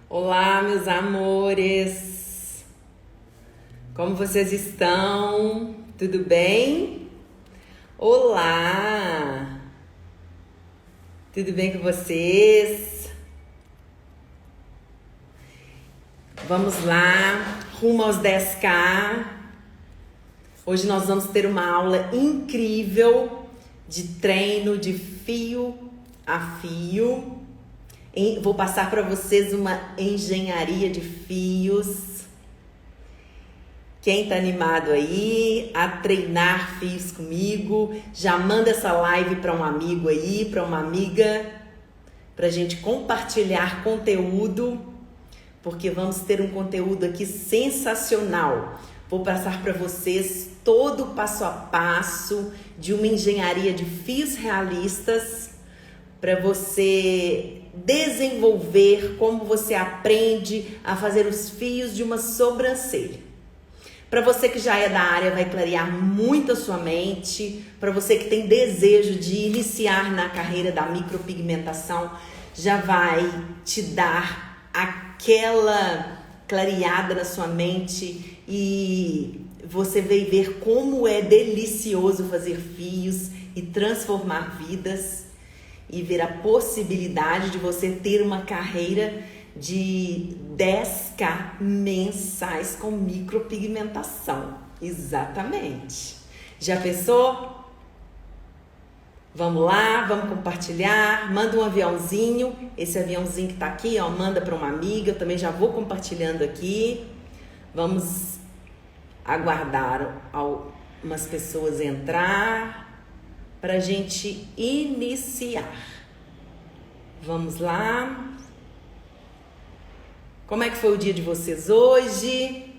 Olá, meus amores! Como vocês estão? Tudo bem? Olá! Tudo bem com vocês? Vamos lá, rumo aos 10K. Hoje nós vamos ter uma aula incrível de treino de fio a fio. Vou passar para vocês uma engenharia de fios. Quem tá animado aí a treinar fios comigo, já manda essa live para um amigo aí, para uma amiga, pra gente compartilhar conteúdo, porque vamos ter um conteúdo aqui sensacional. Vou passar para vocês todo o passo a passo de uma engenharia de fios realistas para você desenvolver como você aprende a fazer os fios de uma sobrancelha. Para você que já é da área, vai clarear muito a sua mente. Para você que tem desejo de iniciar na carreira da micropigmentação, já vai te dar aquela clareada na sua mente e você vai ver como é delicioso fazer fios e transformar vidas. E ver a possibilidade de você ter uma carreira de 10K mensais com micropigmentação. Exatamente. Já pensou? Vamos lá, vamos compartilhar. Manda um aviãozinho. Esse aviãozinho que tá aqui, ó, manda para uma amiga. Eu também já vou compartilhando aqui. Vamos aguardar algumas pessoas entrar para a gente iniciar. Vamos lá. Como é que foi o dia de vocês hoje?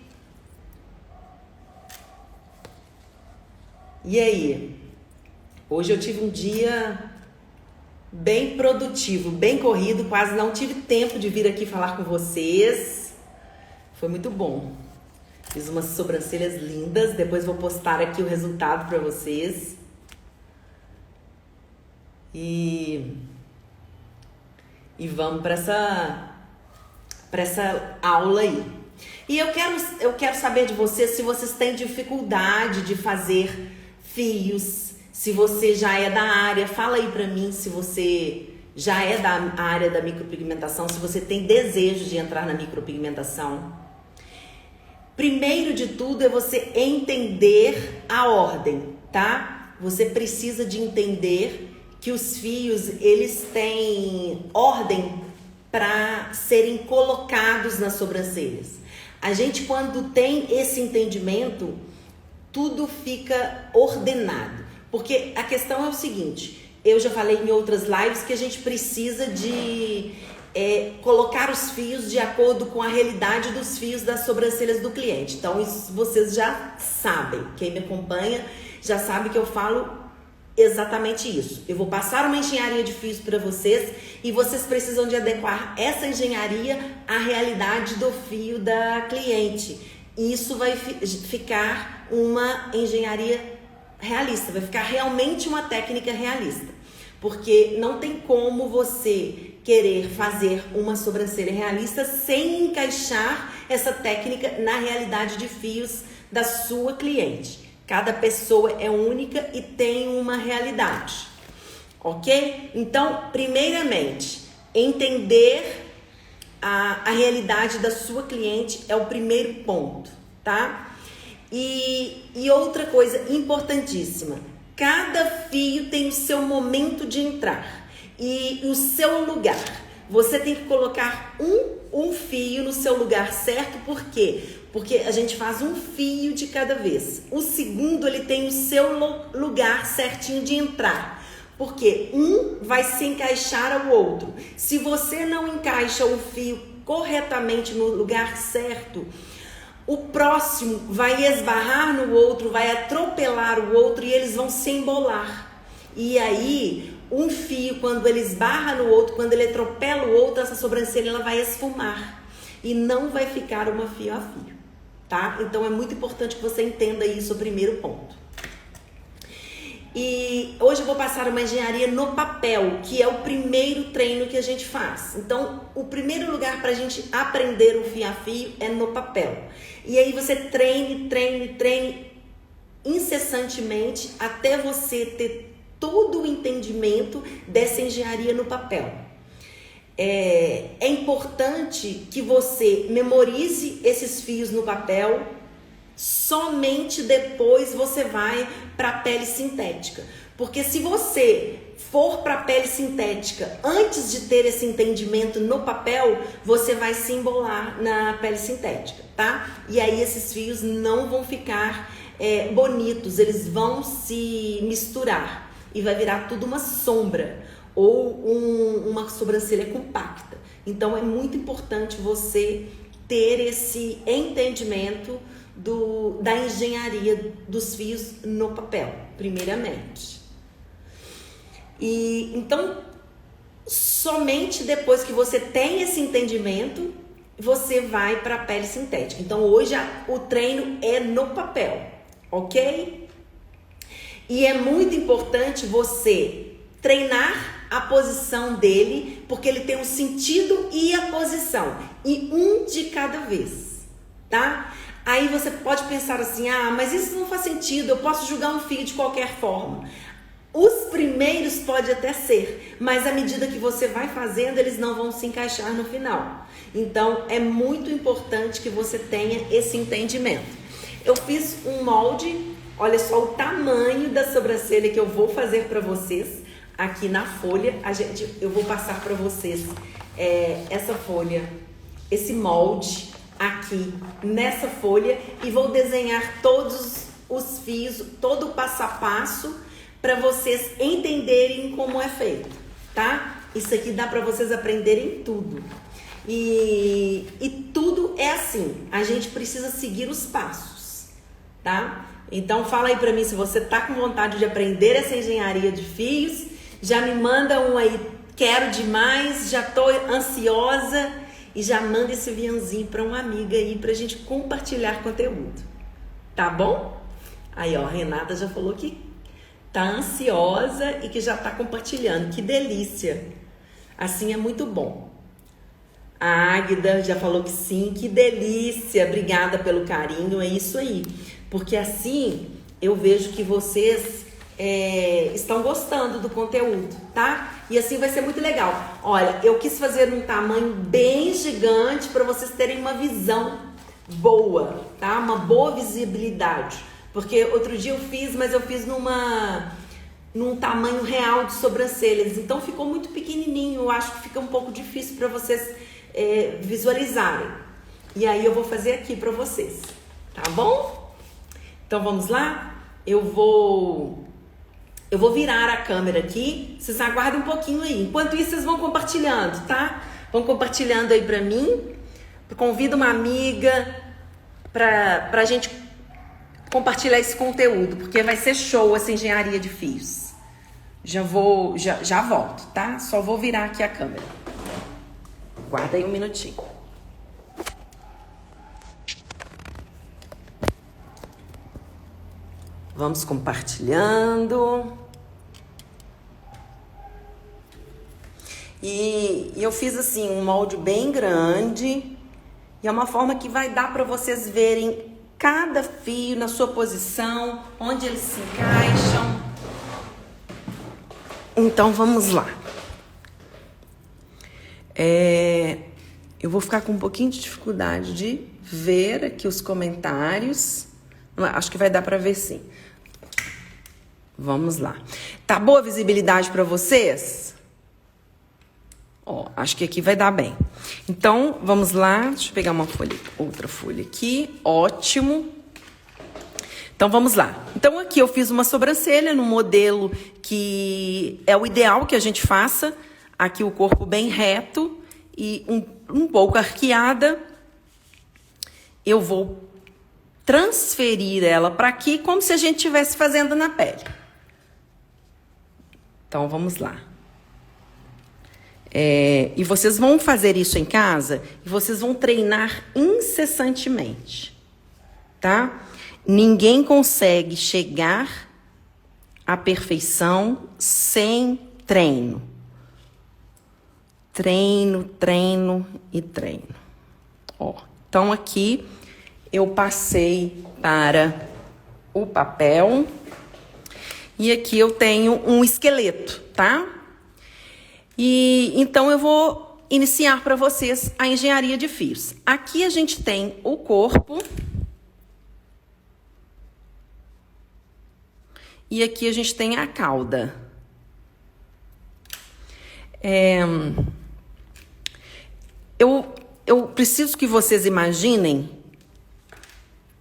E aí? Hoje eu tive um dia bem produtivo, bem corrido, quase não tive tempo de vir aqui falar com vocês. Foi muito bom. Fiz umas sobrancelhas lindas, depois vou postar aqui o resultado para vocês. E vamos para essa aula aí. E eu quero saber de vocês se vocês têm dificuldade de fazer fios, se você já é da área, fala aí para mim se você já é da área da micropigmentação, se você tem desejo de entrar na micropigmentação. Primeiro de tudo é você entender a ordem, tá? Você precisa de entender que os fios, eles têm ordem para serem colocados nas sobrancelhas. A gente, quando tem esse entendimento, tudo fica ordenado. Porque a questão é o seguinte, eu já falei em outras lives que a gente precisa de colocar os fios de acordo com a realidade dos fios das sobrancelhas do cliente. Então, isso vocês já sabem. Quem me acompanha já sabe que eu falo exatamente isso. Eu vou passar uma engenharia de fios para vocês e vocês precisam de adequar essa engenharia à realidade do fio da cliente. Isso vai ficar uma engenharia realista, vai ficar realmente uma técnica realista. Porque não tem como você querer fazer uma sobrancelha realista sem encaixar essa técnica na realidade de fios da sua cliente. Cada pessoa é única e tem uma realidade, ok? Então, primeiramente, entender a realidade da sua cliente é o primeiro ponto, tá? E outra coisa importantíssima, cada fio tem o seu momento de entrar e o seu lugar. Você tem que colocar um fio no seu lugar certo, por quê? Porque a gente faz um fio de cada vez. O segundo, ele tem o seu lugar certinho de entrar. Porque um vai se encaixar ao outro. Se você não encaixa o fio corretamente no lugar certo, o próximo vai esbarrar no outro, vai atropelar o outro e eles vão se embolar. E aí, um fio, quando ele esbarra no outro, quando ele atropela o outro, essa sobrancelha ela vai esfumar. E não vai ficar uma fio a fio. Tá? Então é muito importante que você entenda isso, o primeiro ponto. E hoje eu vou passar uma engenharia no papel, que é o primeiro treino que a gente faz. Então, o primeiro lugar para a gente aprender o fio a fio é no papel. E aí você treine incessantemente até você ter todo o entendimento dessa engenharia no papel. É importante que você memorize esses fios no papel. Somente depois você vai para a pele sintética. Porque se você for para a pele sintética antes de ter esse entendimento no papel, você vai se embolar na pele sintética, tá? E aí esses fios não vão ficar bonitos, eles vão se misturar e vai virar tudo uma sombra ou uma sobrancelha compacta. Então é muito importante você ter esse entendimento da engenharia dos fios no papel, primeiramente. E então, somente depois que você tem esse entendimento, você vai para a pele sintética. Então, hoje o treino é no papel, ok? E é muito importante você treinar a posição dele, porque ele tem um sentido e a posição, e um de cada vez, tá? Aí você pode pensar assim, mas isso não faz sentido, eu posso jogar um fio de qualquer forma. Os primeiros pode até ser, mas à medida que você vai fazendo, eles não vão se encaixar no final. Então, é muito importante que você tenha esse entendimento. Eu fiz um molde, olha só o tamanho da sobrancelha que eu vou fazer para vocês aqui na folha. Eu vou passar para vocês essa folha, esse molde aqui nessa folha e vou desenhar todos os fios, todo o passo a passo para vocês entenderem como é feito, tá? Isso aqui dá para vocês aprenderem tudo. E tudo é assim, a gente precisa seguir os passos, tá? Então fala aí para mim se você tá com vontade de aprender essa engenharia de fios, já me manda um aí, quero demais, já tô ansiosa. E já manda esse aviãozinho para uma amiga aí pra gente compartilhar conteúdo. Tá bom? Aí, ó, a Renata já falou que tá ansiosa e que já tá compartilhando. Que delícia! Assim é muito bom. A Águida já falou que sim, que delícia! Obrigada pelo carinho, é isso aí. Porque assim eu vejo que vocês estão gostando do conteúdo, tá? E assim vai ser muito legal. Olha, eu quis fazer um tamanho bem gigante para vocês terem uma visão boa, tá? Uma boa visibilidade. Porque outro dia eu fiz, mas eu fiz num tamanho real de sobrancelhas. Então ficou muito pequenininho. Eu acho que fica um pouco difícil para vocês visualizarem. E aí eu vou fazer aqui para vocês, tá bom? Então vamos lá? Eu vou virar a câmera aqui, vocês aguardem um pouquinho aí. Enquanto isso, vocês vão compartilhando, tá? Vão compartilhando aí pra mim. Convido uma amiga pra gente compartilhar esse conteúdo, porque vai ser show essa engenharia de fios. Já volto, tá? Só vou virar aqui a câmera. Guarda aí um minutinho. Vamos compartilhando. E eu fiz assim um molde bem grande. E é uma forma que vai dar para vocês verem cada fio na sua posição, onde eles se encaixam. Então vamos lá. Eu vou ficar com um pouquinho de dificuldade de ver aqui os comentários. Acho que vai dar para ver sim. Vamos lá. Tá boa a visibilidade para vocês? Ó, acho que aqui vai dar bem. Então, vamos lá. Deixa eu pegar uma folha, outra folha aqui. Ótimo. Então, vamos lá. Então, aqui eu fiz uma sobrancelha no modelo que é o ideal que a gente faça. Aqui o corpo bem reto e um pouco arqueada. Eu vou transferir ela para aqui como se a gente estivesse fazendo na pele. Então, vamos lá. E vocês vão fazer isso em casa e vocês vão treinar incessantemente, tá? Ninguém consegue chegar a perfeição sem treino. Treino, treino e treino. Ó, então aqui eu passei para o papel e aqui eu tenho um esqueleto, tá? E então eu vou iniciar para vocês a engenharia de fios. Aqui a gente tem o corpo e aqui a gente tem a cauda. Eu preciso que vocês imaginem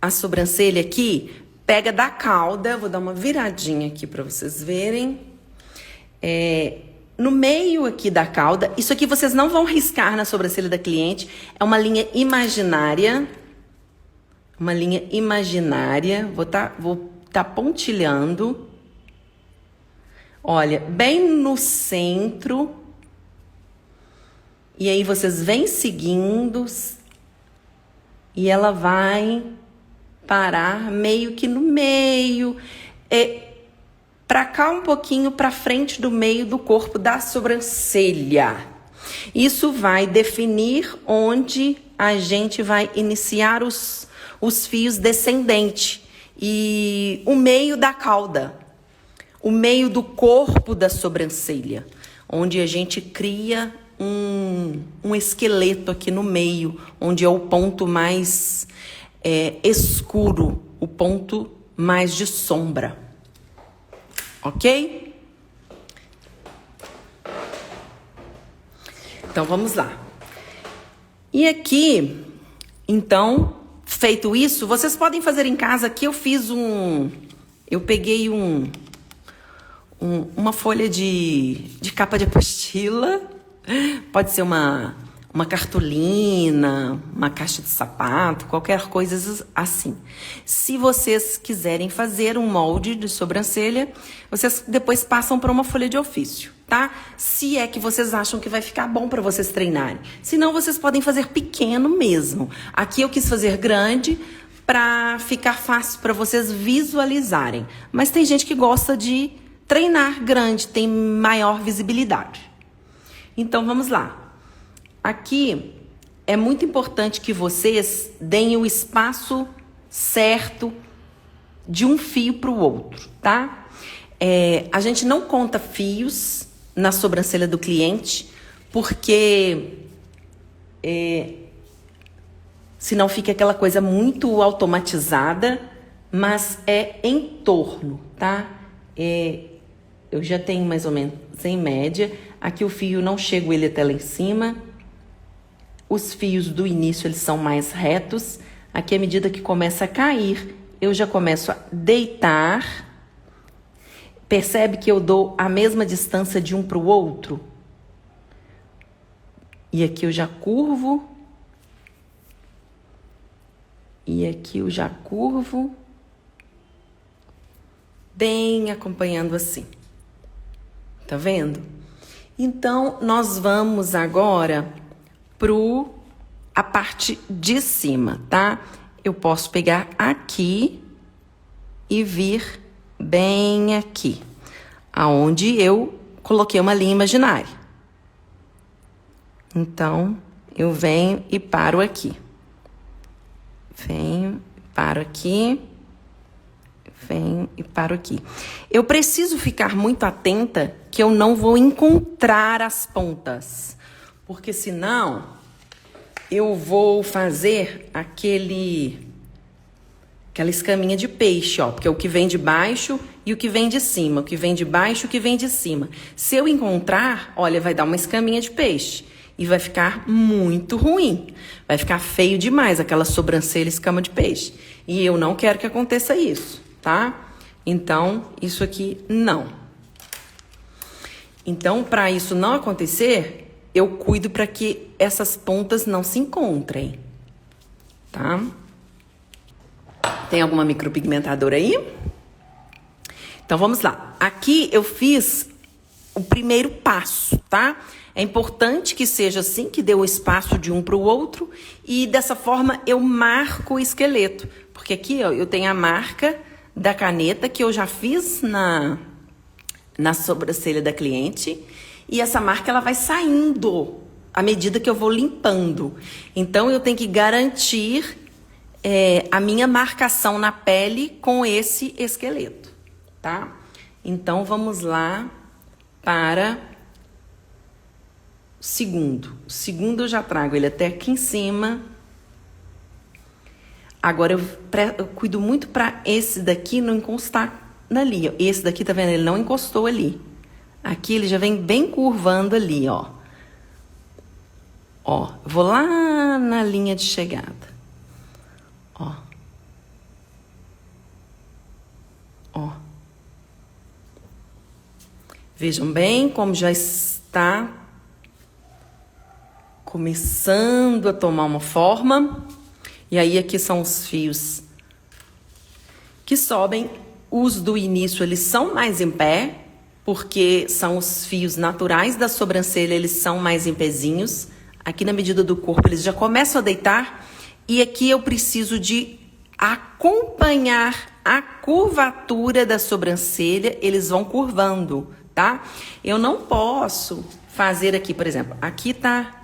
a sobrancelha aqui, pega da cauda, vou dar uma viradinha aqui para vocês verem. No meio aqui da cauda, isso aqui vocês não vão riscar na sobrancelha da cliente, é uma linha imaginária. Uma linha imaginária, vou tá pontilhando. Olha, bem no centro. E aí vocês vêm seguindo e ela vai parar meio que no meio, para cá um pouquinho para frente do meio do corpo da sobrancelha. Isso vai definir onde a gente vai iniciar os fios descendentes e o meio da cauda, o meio do corpo da sobrancelha, onde a gente cria um esqueleto aqui no meio, onde é o ponto mais escuro, o ponto mais de sombra. Ok? Então, vamos lá. E aqui, então, feito isso, vocês podem fazer em casa. Aqui eu peguei uma folha de capa de apostila. Pode ser uma cartolina, uma caixa de sapato, qualquer coisa assim. Se vocês quiserem fazer um molde de sobrancelha, vocês depois passam para uma folha de ofício, tá? Se é que vocês acham que vai ficar bom para vocês treinarem. Se não, vocês podem fazer pequeno mesmo. Aqui eu quis fazer grande para ficar fácil para vocês visualizarem. Mas tem gente que gosta de treinar grande, tem maior visibilidade. Então, vamos lá. Aqui é muito importante que vocês deem o espaço certo de um fio para o outro, tá? A gente não conta fios na sobrancelha do cliente, porque senão fica aquela coisa muito automatizada, mas é em torno, tá? Eu já tenho mais ou menos em média. Aqui o fio não chego ele até lá em cima. Os fios do início, eles são mais retos. Aqui, à medida que começa a cair, eu já começo a deitar. Percebe que eu dou a mesma distância de um para o outro? E aqui eu já curvo. E aqui eu já curvo. Bem acompanhando assim. Tá vendo? Então, nós vamos agora a parte de cima, tá? Eu posso pegar aqui e vir bem aqui, aonde eu coloquei uma linha imaginária. Então, eu venho e paro aqui. Venho, paro aqui. Venho e paro aqui. Eu preciso ficar muito atenta que eu não vou encontrar as pontas, porque senão eu vou fazer aquela escaminha de peixe, ó, porque é o que vem de baixo e o que vem de cima, o que vem de baixo e o que vem de cima. Se eu encontrar, olha, vai dar uma escaminha de peixe e vai ficar muito ruim, vai ficar feio demais aquela sobrancelha escama de peixe. E eu não quero que aconteça isso, tá? Então, isso aqui não. Então, para isso não acontecer, eu cuido para que essas pontas não se encontrem, tá? Tem alguma micropigmentadora aí? Então, vamos lá. Aqui eu fiz o primeiro passo, tá? É importante que seja assim, que dê o espaço de um para o outro. E dessa forma eu marco o esqueleto. Porque aqui, ó, eu tenho a marca da caneta que eu já fiz na sobrancelha da cliente. E essa marca ela vai saindo à medida que eu vou limpando. Então, eu tenho que garantir a minha marcação na pele com esse esqueleto, tá? Então, vamos lá para o segundo. O segundo eu já trago ele até aqui em cima. Agora, eu cuido muito para esse daqui não encostar ali, ó. Esse daqui, tá vendo? Ele não encostou ali. Aqui ele já vem bem curvando ali, ó. Ó, vou lá na linha de chegada. Ó. Ó. Vejam bem como já está começando a tomar uma forma. E aí aqui são os fios que sobem. Os do início, eles são mais em pé, porque são os fios naturais da sobrancelha, eles são mais em pezinhos. Aqui na medida do corpo, eles já começam a deitar. E aqui eu preciso de acompanhar a curvatura da sobrancelha, eles vão curvando, tá? Eu não posso fazer aqui, por exemplo, aqui tá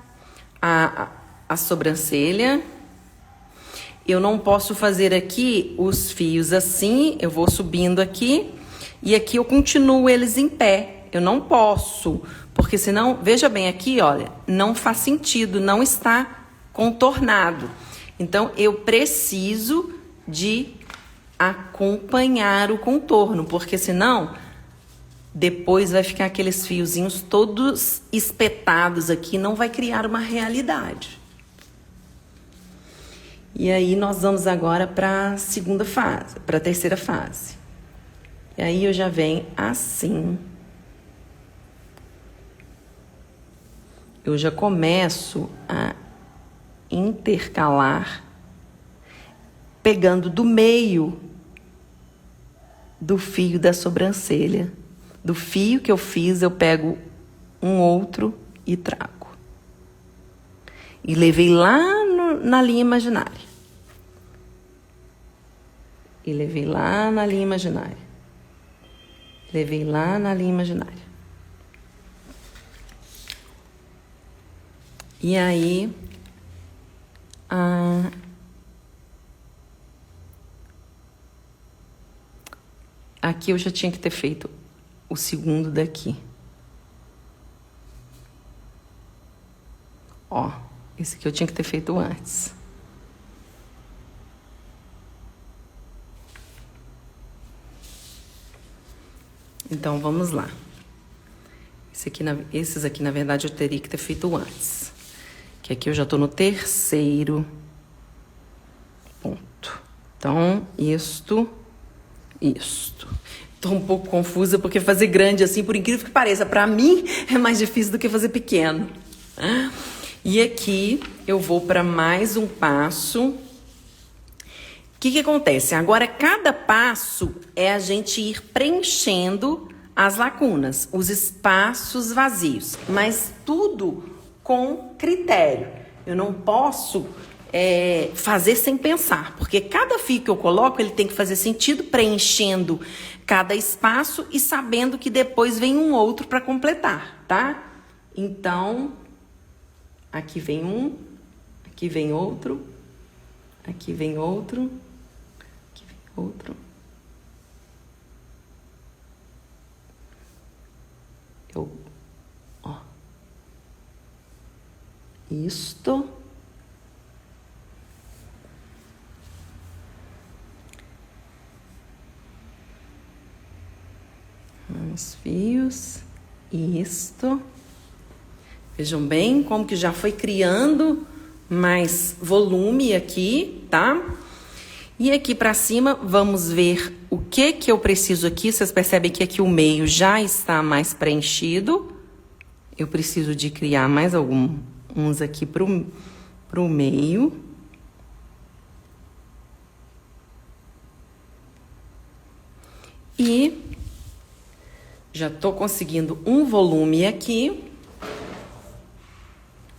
a sobrancelha. Eu não posso fazer aqui os fios assim, eu vou subindo aqui e aqui eu continuo eles em pé. Eu não posso, porque senão, veja bem aqui, olha, não faz sentido, não está contornado. Então, eu preciso de acompanhar o contorno, porque senão, depois vai ficar aqueles fiozinhos todos espetados aqui, não vai criar uma realidade. E aí, nós vamos agora para a segunda fase, para a terceira fase. E aí, eu já venho assim. Eu já começo a intercalar, pegando do meio do fio da sobrancelha. Do fio que eu fiz, eu pego um outro e trago. E levei lá na linha imaginária. E levei lá na linha imaginária. Levei lá na linha imaginária. E aí, aqui eu já tinha que ter feito o segundo daqui. Ó, esse aqui eu tinha que ter feito antes. Então, vamos lá. Esses aqui, na verdade, eu teria que ter feito antes. Que aqui eu já tô no terceiro ponto. Então, isto. Tô um pouco confusa, porque fazer grande assim, por incrível que pareça, pra mim é mais difícil do que fazer pequeno. E aqui eu vou para mais um passo. O que acontece? Agora, cada passo é a gente ir preenchendo as lacunas, os espaços vazios, mas tudo com critério. Eu não posso fazer sem pensar, porque cada fio que eu coloco, ele tem que fazer sentido, preenchendo cada espaço e sabendo que depois vem um outro para completar, tá? Então, aqui vem um, aqui vem outro, aqui vem outro, aqui vem outro. Isto. Os fios. Isto. Vejam bem como que já foi criando mais volume aqui, tá? E aqui pra cima, vamos ver o que eu preciso aqui. Vocês percebem que aqui o meio já está mais preenchido. Eu preciso de criar mais uns aqui pro meio. E já tô conseguindo um volume aqui.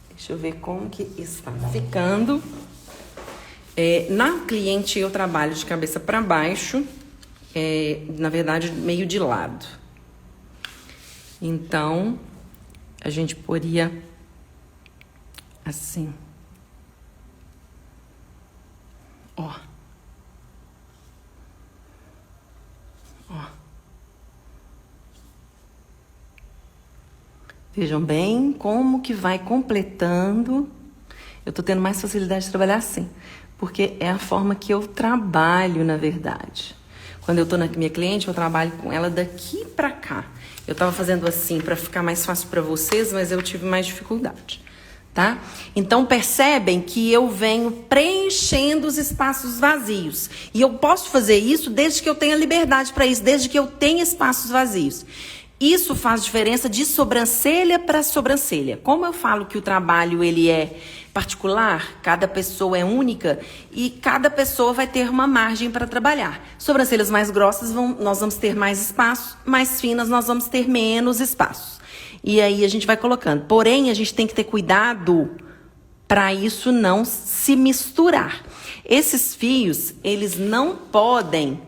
Deixa eu ver como que está ficando. Na cliente eu trabalho de cabeça para baixo, na verdade meio de lado. Então, a gente poria assim. Ó. Ó. Vejam bem como que vai completando. Eu tô tendo mais facilidade de trabalhar assim, porque é a forma que eu trabalho, na verdade. Quando eu tô na minha cliente, eu trabalho com ela daqui pra cá. Eu tava fazendo assim pra ficar mais fácil pra vocês, mas eu tive mais dificuldade, tá? Então percebem que eu venho preenchendo os espaços vazios. E eu posso fazer isso desde que eu tenha liberdade para isso, desde que eu tenha espaços vazios. Isso faz diferença de sobrancelha para sobrancelha. Como eu falo que o trabalho ele é particular, cada pessoa é única e cada pessoa vai ter uma margem para trabalhar. Sobrancelhas mais grossas nós vamos ter mais espaço, mais finas nós vamos ter menos espaço. E aí a gente vai colocando. Porém, a gente tem que ter cuidado para isso não se misturar. Esses fios, eles não podem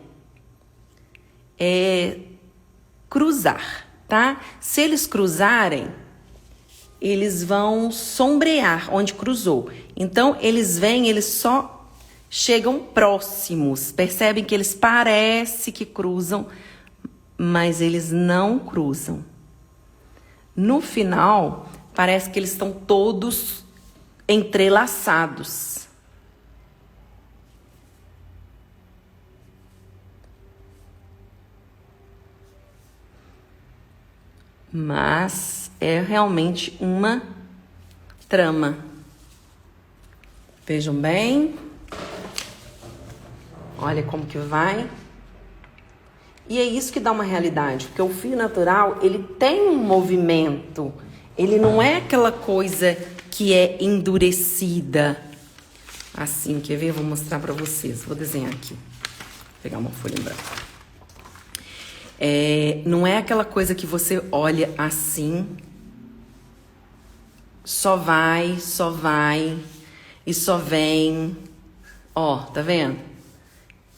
cruzar, tá? Se eles cruzarem, eles vão sombrear onde cruzou. Então, eles só chegam próximos. Percebem que eles parecem que cruzam, mas eles não cruzam. No final, parece que eles estão todos entrelaçados. Mas é realmente uma trama. Vejam bem. Olha como que vai. E é isso que dá uma realidade, porque o fio natural, ele tem um movimento. Ele não é aquela coisa que é endurecida. Assim, quer ver? Vou mostrar pra vocês. Vou desenhar aqui. Vou pegar uma folha em branco. Não é aquela coisa que você olha assim, só vai e só vem. Ó, tá vendo?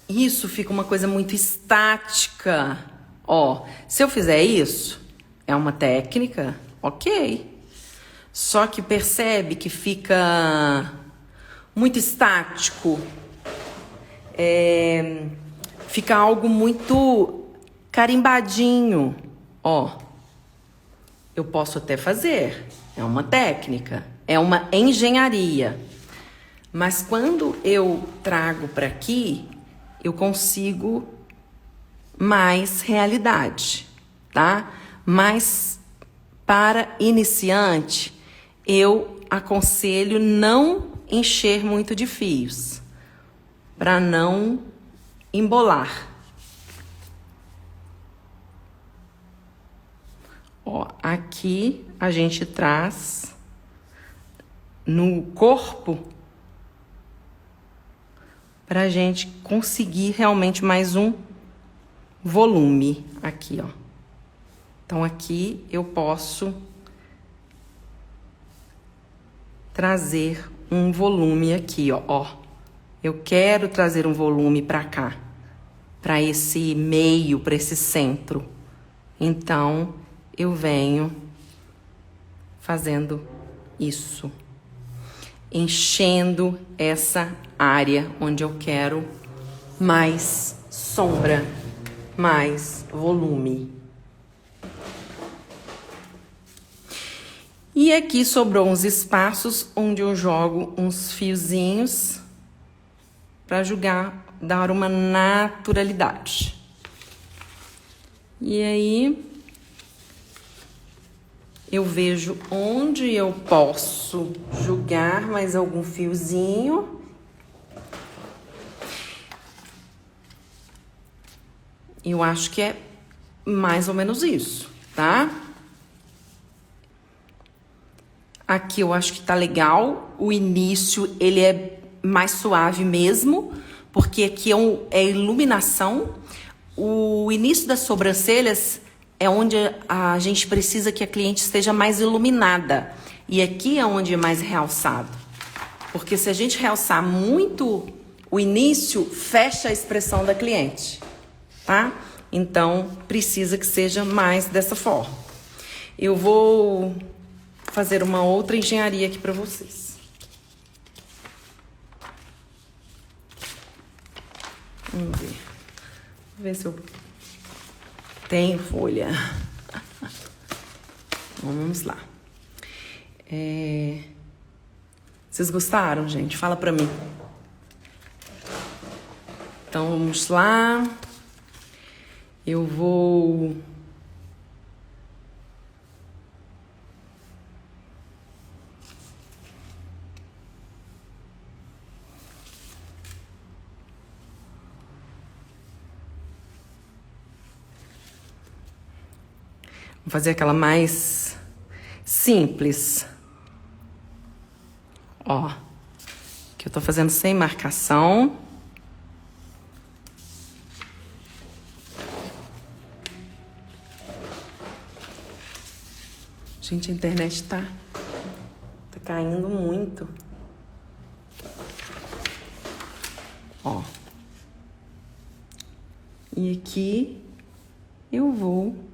Isso fica uma coisa muito estática. Ó, se eu fizer isso, é uma técnica, ok. Só que percebe que fica muito estático. Fica algo muito carimbadinho. Ó, eu posso até fazer. É uma técnica, é uma engenharia. Mas quando eu trago para aqui, eu consigo mais realidade, tá? Mas para iniciante, eu aconselho não encher muito de fios, para não embolar. Ó, aqui a gente traz no corpo pra gente conseguir realmente mais um volume aqui, ó. Então aqui eu posso trazer um volume aqui, ó. Eu quero trazer um volume pra cá, pra esse meio, pra esse centro. Então eu venho fazendo isso, enchendo essa área onde eu quero mais sombra, mais volume. E aqui sobrou uns espaços onde eu jogo uns fiozinhos para dar uma naturalidade. E aí eu vejo onde eu posso jogar mais algum fiozinho. Eu acho que é mais ou menos isso, tá? Aqui eu acho que tá legal. O início, ele é mais suave mesmo, porque aqui é iluminação. O início das sobrancelhas é onde a gente precisa que a cliente esteja mais iluminada. E aqui é onde é mais realçado. Porque se a gente realçar muito o início, fecha a expressão da cliente, tá? Então, precisa que seja mais dessa forma. Eu vou fazer uma outra engenharia aqui para vocês. Vamos ver. Vou ver se eu tenho folha. Vamos lá. Vocês gostaram, gente? Fala pra mim. Então, vamos lá. Eu vou... Vou fazer aquela mais simples. Ó, que eu tô fazendo sem marcação. Gente, a internet tá caindo muito. Ó. E aqui eu vou...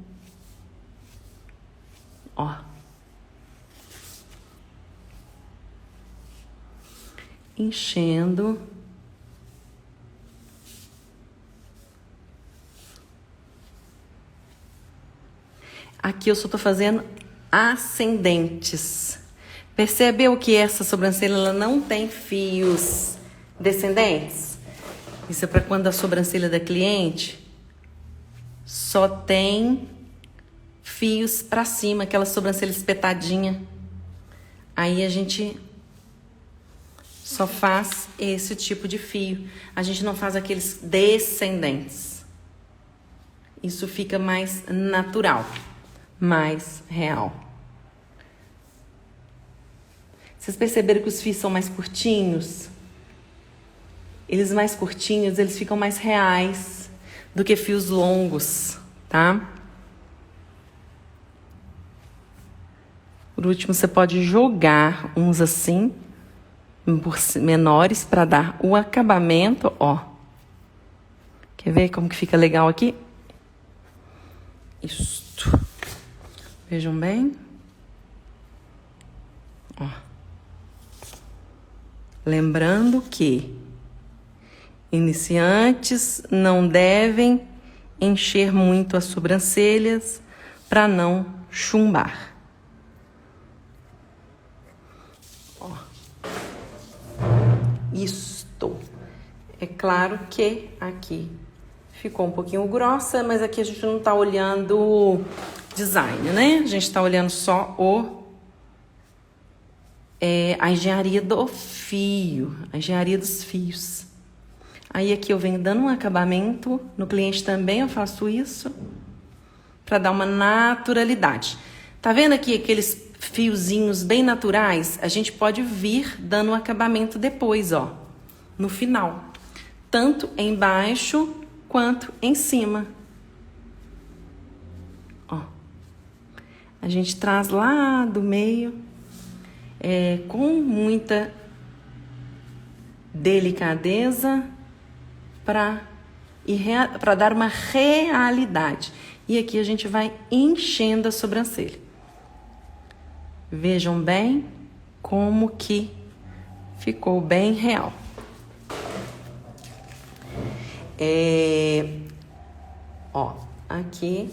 Ó. Enchendo. Aqui eu só tô fazendo ascendentes. Percebeu que essa sobrancelha ela não tem fios descendentes? Isso é para quando a sobrancelha da cliente só tem fios para cima, aquela sobrancelha espetadinha. Aí a gente só faz esse tipo de fio. A gente não faz aqueles descendentes. Isso fica mais natural, mais real. Vocês perceberam que os fios são mais curtinhos? Eles mais curtinhos, eles ficam mais reais do que fios longos, tá? Por último, você pode jogar uns assim, menores, para dar o acabamento, ó. Quer ver como que fica legal aqui? Isto. Vejam bem. Ó. Lembrando que iniciantes não devem encher muito as sobrancelhas para não chumbar. Ó. Isto. É claro que aqui ficou um pouquinho grossa, mas aqui a gente não tá olhando design, né? A gente tá olhando só a engenharia do fio, a engenharia dos fios. Aí aqui eu venho dando um acabamento, no cliente também eu faço isso, para dar uma naturalidade. Tá vendo aqui aqueles fiozinhos bem naturais? A gente pode vir dando um acabamento depois, ó, no final. Tanto embaixo quanto em cima. Ó. A gente traz lá do meio, com muita delicadeza, para dar uma realidade. E aqui a gente vai enchendo a sobrancelha. Vejam bem como que ficou bem real. Ó, aqui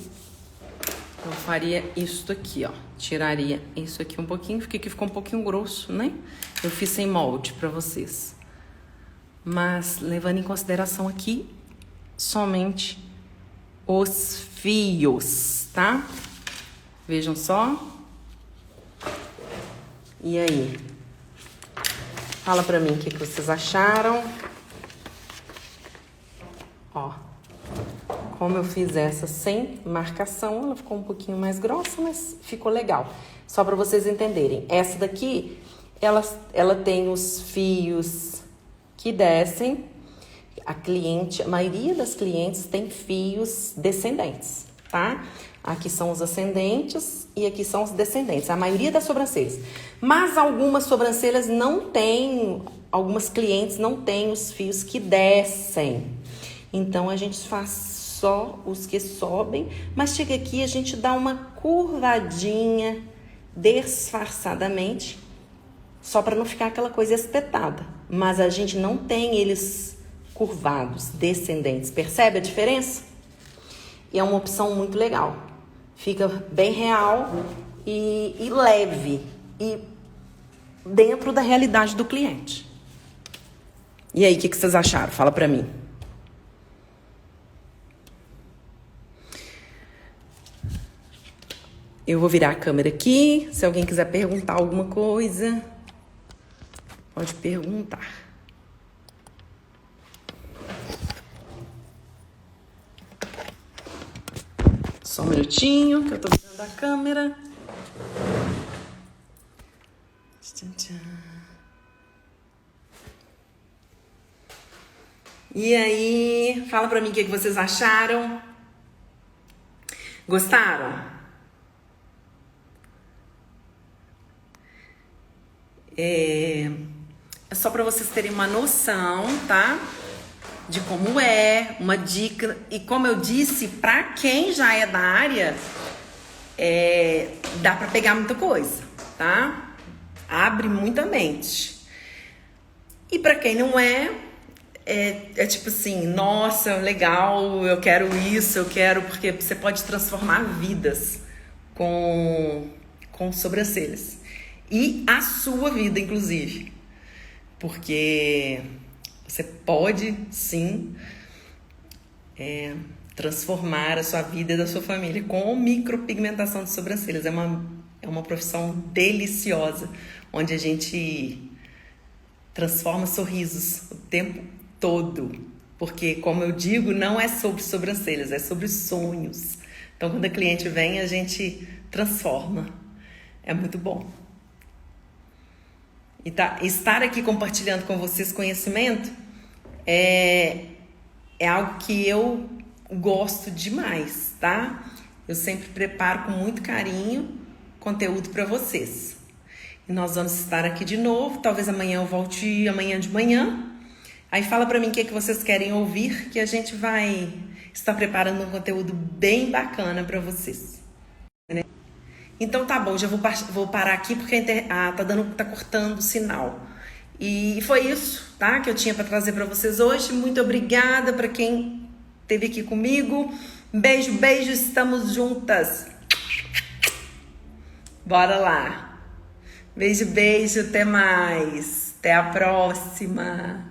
eu faria isso aqui, ó. Tiraria isso aqui um pouquinho, porque aqui ficou um pouquinho grosso, né? Eu fiz sem molde pra vocês. Mas levando em consideração aqui somente os fios, tá? Vejam só. E aí? Fala pra mim o que vocês acharam. Ó. Como eu fiz essa sem marcação, ela ficou um pouquinho mais grossa, mas ficou legal. Só para vocês entenderem. Essa daqui, ela tem os fios que descem. A maioria das clientes tem fios descendentes, tá? Aqui são os ascendentes e aqui são os descendentes. A maioria das sobrancelhas. Mas algumas sobrancelhas não têm, algumas clientes não têm os fios que descem. Então, a gente faz só os que sobem, mas chega aqui a gente dá uma curvadinha disfarçadamente, só para não ficar aquela coisa espetada. Mas a gente não tem eles curvados, descendentes. Percebe a diferença? E é uma opção muito legal. Fica bem real e leve e dentro da realidade do cliente. E aí, o que vocês acharam? Fala pra mim. Eu vou virar a câmera aqui. Se alguém quiser perguntar alguma coisa, pode perguntar. Só um minutinho, que eu tô virando a câmera. E aí, fala pra mim o que vocês acharam. Gostaram? É só pra vocês terem uma noção, tá? De como é, uma dica. E como eu disse, pra quem já é da área, dá pra pegar muita coisa, tá? Abre muita mente. E pra quem não é tipo assim, nossa, legal, eu quero isso, eu quero... Porque você pode transformar vidas com sobrancelhas. E a sua vida, inclusive. Porque você pode, sim, transformar a sua vida e da sua família com micropigmentação de sobrancelhas. É uma profissão deliciosa, onde a gente transforma sorrisos o tempo todo. Porque, como eu digo, não é sobre sobrancelhas, é sobre sonhos. Então, quando a cliente vem, a gente transforma. É muito bom. E estar aqui compartilhando com vocês conhecimento é algo que eu gosto demais, tá? Eu sempre preparo com muito carinho conteúdo para vocês. E nós vamos estar aqui de novo. Talvez amanhã eu volte, amanhã de manhã. Aí fala para mim o que vocês querem ouvir, que a gente vai estar preparando um conteúdo bem bacana para vocês. Então tá bom, já vou parar aqui porque tá cortando o sinal. E foi isso, tá? Que eu tinha para trazer para vocês hoje. Muito obrigada para quem esteve aqui comigo. Beijo, beijo, estamos juntas. Bora lá. Beijo, beijo, até mais. Até a próxima.